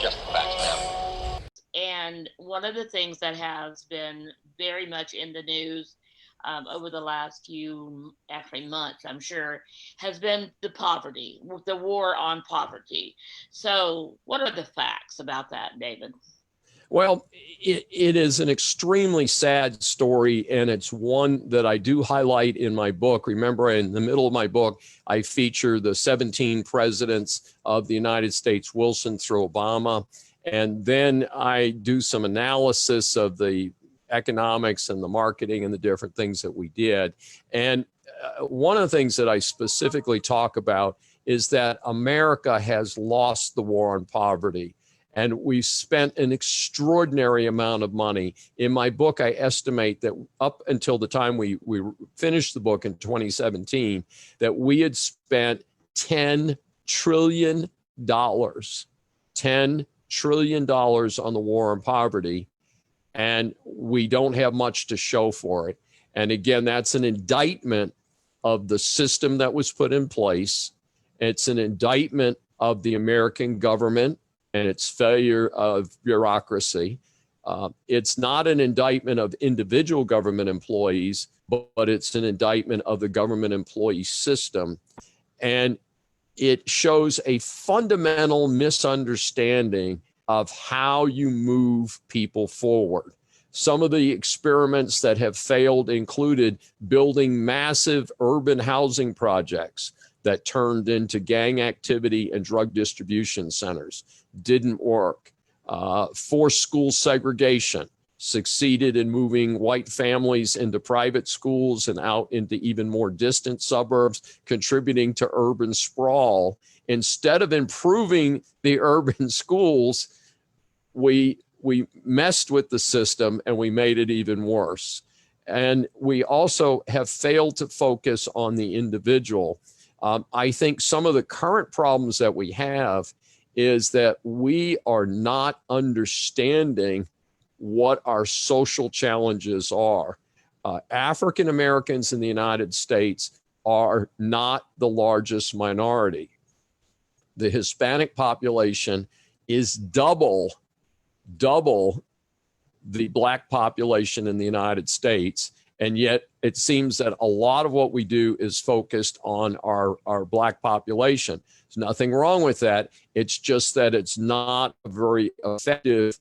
just the facts, ma'am. And one of the things that has been very much in the news over the last few, actually months, I'm sure, has been the poverty, the war on poverty. So, what are the facts about that, David? Well, it is an extremely sad story, and it's one that I do highlight in my book. Remember, in the middle of my book, I feature the 17 presidents of the United States, Wilson through Obama. And then I do some analysis of the economics and the marketing and the different things that we did. And one of the things that I specifically talk about is that America has lost the war on poverty. And we've spent an extraordinary amount of money. In my book, I estimate that up until the time we finished the book in 2017, that we had spent $10 trillion, $10 trillion on the war on poverty. And we don't have much to show for it. And again, that's an indictment of the system that was put in place. It's an indictment of the American government and its failure of bureaucracy. It's not an indictment of individual government employees, but it's an indictment of the government employee system. And it shows a fundamental misunderstanding of how you move people forward. Some of the experiments that have failed included building massive urban housing projects that turned into gang activity and drug distribution centers. Didn't work. Forced school segregation succeeded in moving white families into private schools and out into even more distant suburbs, contributing to urban sprawl. Instead of improving the urban schools, we messed with the system and we made it even worse. And we also have failed to focus on the individual. I think some of the current problems that we have is that we are not understanding what our social challenges are. African Americans in the United States are not the largest minority. The Hispanic population is double the Black population in the United States. And yet it seems that a lot of what we do is focused on our Black population. There's nothing wrong with that. It's just that it's not a very effective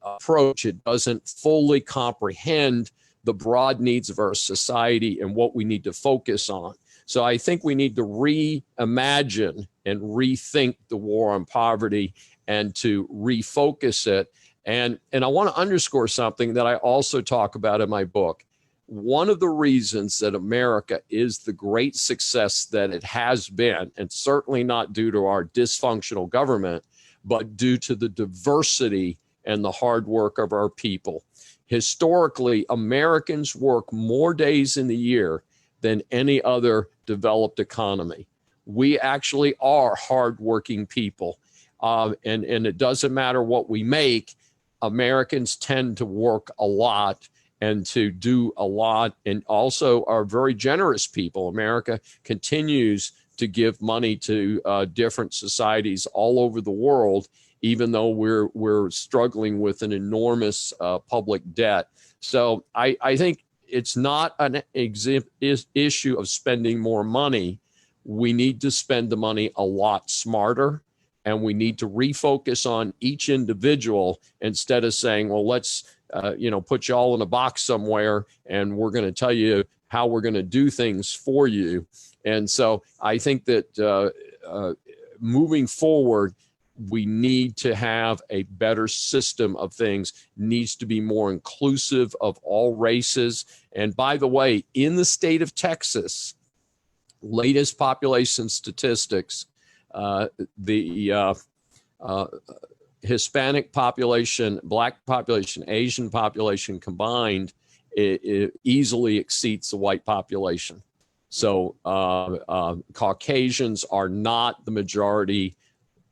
approach. It doesn't fully comprehend the broad needs of our society and what we need to focus on. So I think we need to reimagine and rethink the war on poverty and to refocus it. And I want to underscore something that I also talk about in my book. One of the reasons that America is the great success that it has been, and certainly not due to our dysfunctional government, but due to the diversity and the hard work of our people. Historically, Americans work more days in the year than any other developed economy. We actually are hardworking people. And it doesn't matter what we make, Americans tend to work a lot and to do a lot, and also are very generous people. America continues to give money to different societies all over the world, even though we're struggling with an enormous public debt. So I think it's not an issue of spending more money. We need to spend the money a lot smarter, and we need to refocus on each individual instead of saying, well, let's put you all in a box somewhere and we're going to tell you how we're going to do things for you. And so I think that moving forward, we need to have a better system of things, needs to be more inclusive of all races. And by the way, in the state of Texas, latest population statistics, the Hispanic population, Black population, Asian population combined, it easily exceeds the white population. So Caucasians are not the majority.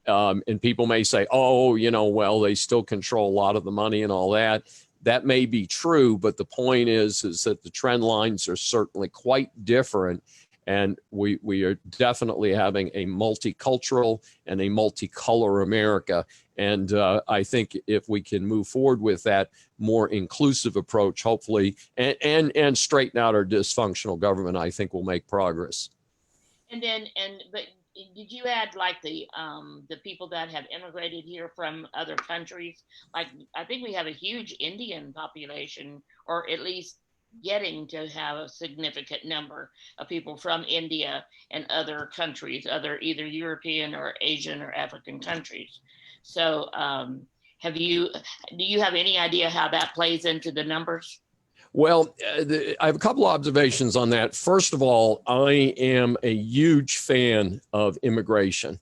And people may say, oh, well, they still control a lot of the money and all that. That may be true, but the point is that the trend lines are certainly quite different. And we are definitely having a multicultural and a multicolor America. And I think if we can move forward with that more inclusive approach, hopefully, and straighten out our dysfunctional government, I think we'll make progress. But did you add like the people that have immigrated here from other countries? Like I think we have a huge Indian population, or at least getting to have a significant number of people from India and other countries, other either European or Asian or African countries. So, have you do you have any idea how that plays into the numbers? Well, I have a couple of observations on that. First of all, I am a huge fan of immigration.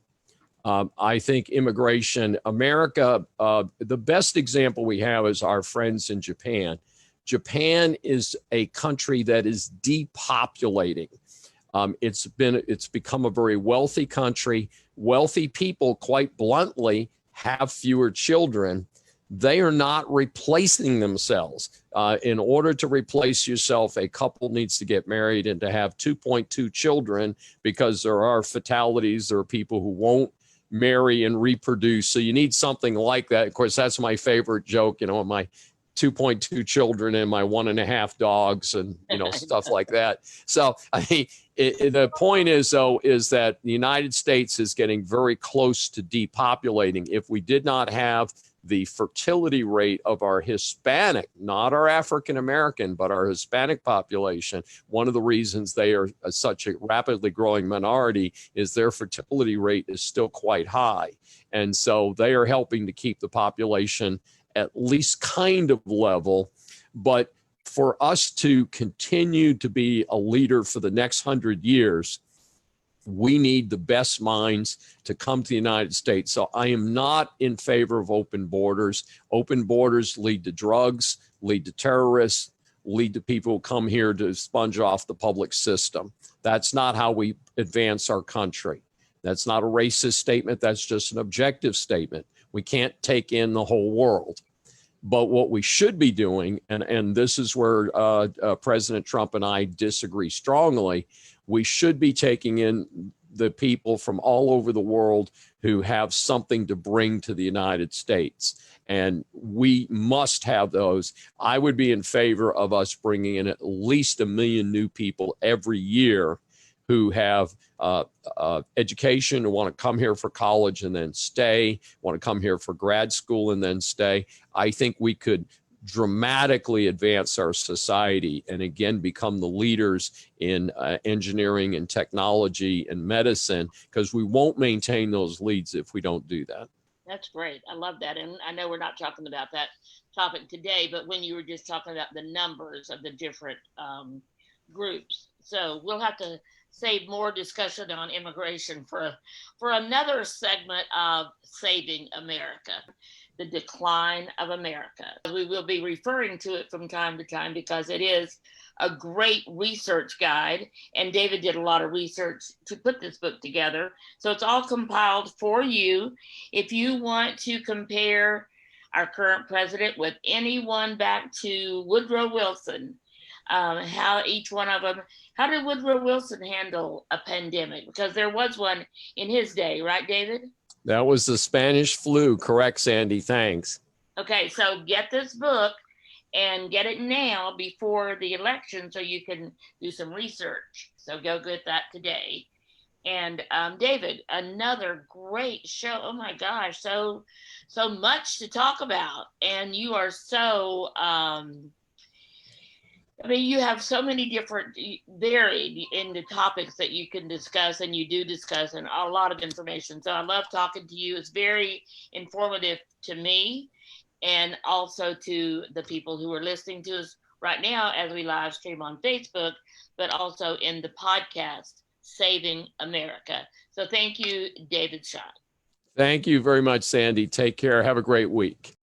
I think immigration, America, the best example we have is our friends in Japan. Japan is a country that is depopulating. It's become a very wealthy country. Wealthy people, quite bluntly, have fewer children. They are not replacing themselves. In order to replace yourself, a couple needs to get married and to have 2.2 children, because there are fatalities. There are people who won't marry and reproduce. So you need something like that. Of course, that's my favorite joke, my 2.2 children and my 1.5 dogs and, stuff like that. So I mean, the point is, though, is that the United States is getting very close to depopulating. If we did not have the fertility rate of our Hispanic, not our African American, but our Hispanic population, one of the reasons they are such a rapidly growing minority is their fertility rate is still quite high. And so they are helping to keep the population at least kind of level. But for us to continue to be a leader for the next 100 years, we need the best minds to come to the United States. So I am not in favor of open borders. Open borders lead to drugs, lead to terrorists, lead to people who come here to sponge off the public system. That's not how we advance our country. That's not a racist statement. That's just an objective statement. We can't take in the whole world. But what we should be doing, and this is where President Trump and I disagree strongly, we should be taking in the people from all over the world who have something to bring to the United States. And we must have those. I would be in favor of us bringing in at least 1 million new people every year who have education, who want to come here for college and then stay, want to come here for grad school and then stay. I think we could dramatically advance our society and again become the leaders in engineering and technology and medicine, because we won't maintain those leads if we don't do that. That's great. I love that. And I know we're not talking about that topic today, but when you were just talking about the numbers of the different groups. So we'll have to save more discussion on immigration for another segment of Saving America, the decline of America. We will be referring to it from time to time because it is a great research guide, and David did a lot of research to put this book together. So it's all compiled for you. If you want to compare our current president with anyone back to Woodrow Wilson, how each one of them, how did Woodrow Wilson handle a pandemic? Because there was one in his day, right, David? That was the Spanish flu. Correct, Sandy. Thanks. Okay, so get this book and get it now before the election so you can do some research. So go get that today. And David, another great show. Oh my gosh, so much to talk about, and you are so you have so many different varied in the topics that you can discuss, and you do discuss, and a lot of information. So I love talking to you. It's very informative to me and also to the people who are listening to us right now as we live stream on Facebook, but also in the podcast, Saving America. So thank you, David Schein. Thank you very much, Sandy. Take care. Have a great week.